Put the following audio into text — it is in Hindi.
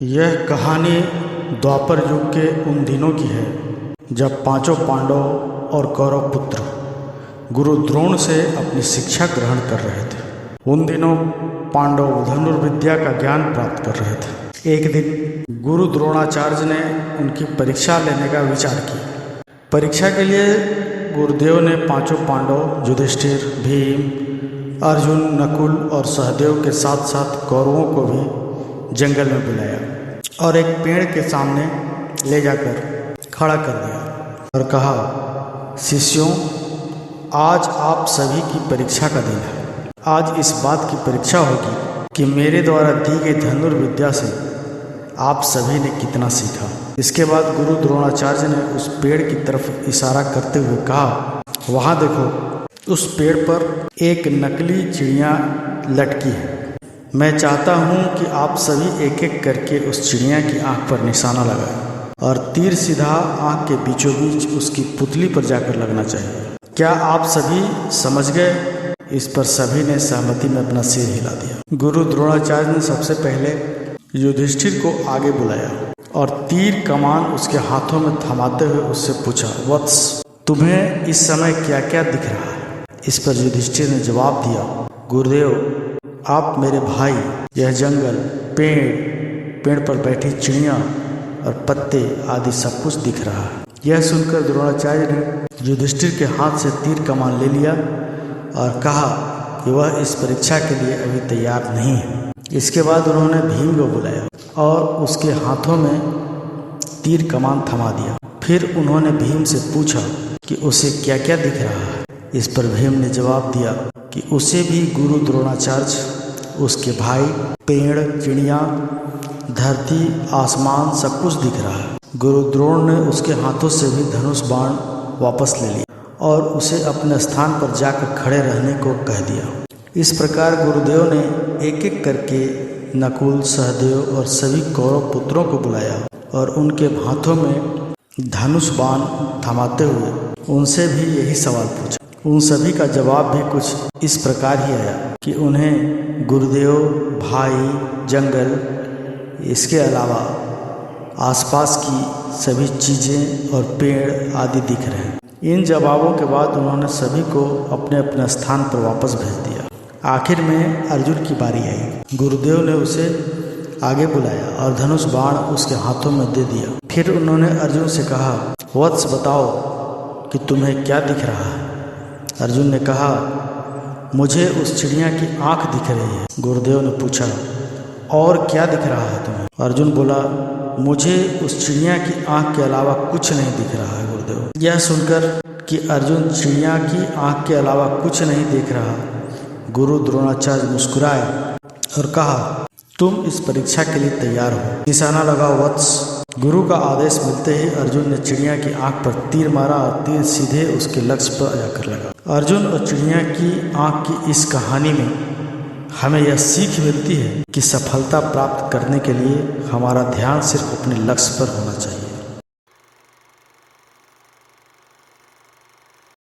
यह कहानी द्वापर युग के उन दिनों की है जब पांचों पांडव और कौरव पुत्र गुरु द्रोण से अपनी शिक्षा ग्रहण कर रहे थे। उन दिनों पांडव धनुर्विद्या का ज्ञान प्राप्त कर रहे थे। एक दिन गुरु द्रोणाचार्य ने उनकी परीक्षा लेने का विचार किया। परीक्षा के लिए गुरुदेव ने पांचों पांडव युधिष्ठिर, भीम, अर्जुन, नकुल और सहदेव के साथ साथ कौरवों को भी जंगल में बुलाया और एक पेड़ के सामने ले जाकर खड़ा कर दिया और कहा, शिष्यों, आज आप सभी की परीक्षा का दिन है। आज इस बात की परीक्षा होगी कि मेरे द्वारा दी गई धनुर्विद्या से आप सभी ने कितना सीखा। इसके बाद गुरु द्रोणाचार्य ने उस पेड़ की तरफ इशारा करते हुए कहा, वहाँ देखो, उस पेड़ पर एक नकली चिड़िया लटकी है। मैं चाहता हूँ कि आप सभी एक एक करके उस चिड़िया की आंख पर निशाना लगाएं और तीर सीधा आंख के बीचों बीच उसकी पुतली पर जाकर लगना चाहिए। क्या आप सभी समझ गए? इस पर सभी ने सहमति में अपना सिर हिला दिया। गुरु द्रोणाचार्य ने सबसे पहले युधिष्ठिर को आगे बुलाया और तीर कमान उसके हाथों में थमाते हुए उससे पूछा, वत्स, तुम्हें इस समय क्या क्या दिख रहा है? इस पर युधिष्ठिर ने जवाब दिया, गुरुदेव, आप मेरे भाई, यह जंगल, पेड़ पर बैठी चिड़िया और पत्ते आदि सब कुछ दिख रहा है। यह सुनकर द्रोणाचार्य ने युधिष्ठिर के हाथ से तीर कमान ले लिया और कहा कि वह इस परीक्षा के लिए अभी तैयार नहीं है। इसके बाद उन्होंने भीम को बुलाया और उसके हाथों में तीर कमान थमा दिया। फिर उन्होंने भीम से पूछा कि उसे क्या क्या दिख रहा है। इस पर भीम ने जवाब दिया कि उसे भी गुरु द्रोणाचार्य, उसके भाई, पेड़, चिड़िया, धरती, आसमान सब कुछ दिख रहा है। गुरु द्रोण ने उसके हाथों से भी धनुष बाण वापस ले लिया और उसे अपने स्थान पर जाकर खड़े रहने को कह दिया। इस प्रकार गुरुदेव ने एक एक करके नकुल, सहदेव और सभी कौरव पुत्रों को बुलाया और उनके हाथों में धनुष बाण थमाते हुए उनसे भी यही सवाल पूछा। उन सभी का जवाब भी कुछ इस प्रकार ही आया कि उन्हें गुरुदेव, भाई, जंगल, इसके अलावा आसपास की सभी चीज़ें और पेड़ आदि दिख रहे हैं। इन जवाबों के बाद उन्होंने सभी को अपने अपने स्थान पर वापस भेज दिया। आखिर में अर्जुन की बारी आई। गुरुदेव ने उसे आगे बुलाया और धनुष बाण उसके हाथों में दे दिया। फिर उन्होंने अर्जुन से कहा, वत्स, बताओ कि तुम्हें क्या दिख रहा है? अर्जुन ने कहा, मुझे उस चिड़िया की आंख दिख रही है। गुरुदेव ने पूछा, और क्या दिख रहा है तुम्हें? अर्जुन बोला, मुझे उस चिड़िया की आंख के अलावा कुछ नहीं दिख रहा है गुरुदेव। यह सुनकर कि अर्जुन चिड़िया की आंख के अलावा कुछ नहीं देख रहा, गुरु द्रोणाचार्य मुस्कुराए और कहा, तुम इस परीक्षा के लिए तैयार हो, निशाना लगाओ वत्स। गुरु का आदेश मिलते ही अर्जुन ने चिड़िया की आंख पर तीर मारा और तीर सीधे उसके लक्ष्य पर जाकर लगा। अर्जुन और चिड़िया की आंख की इस कहानी में हमें यह सीख मिलती है कि सफलता प्राप्त करने के लिए हमारा ध्यान सिर्फ अपने लक्ष्य पर होना चाहिए।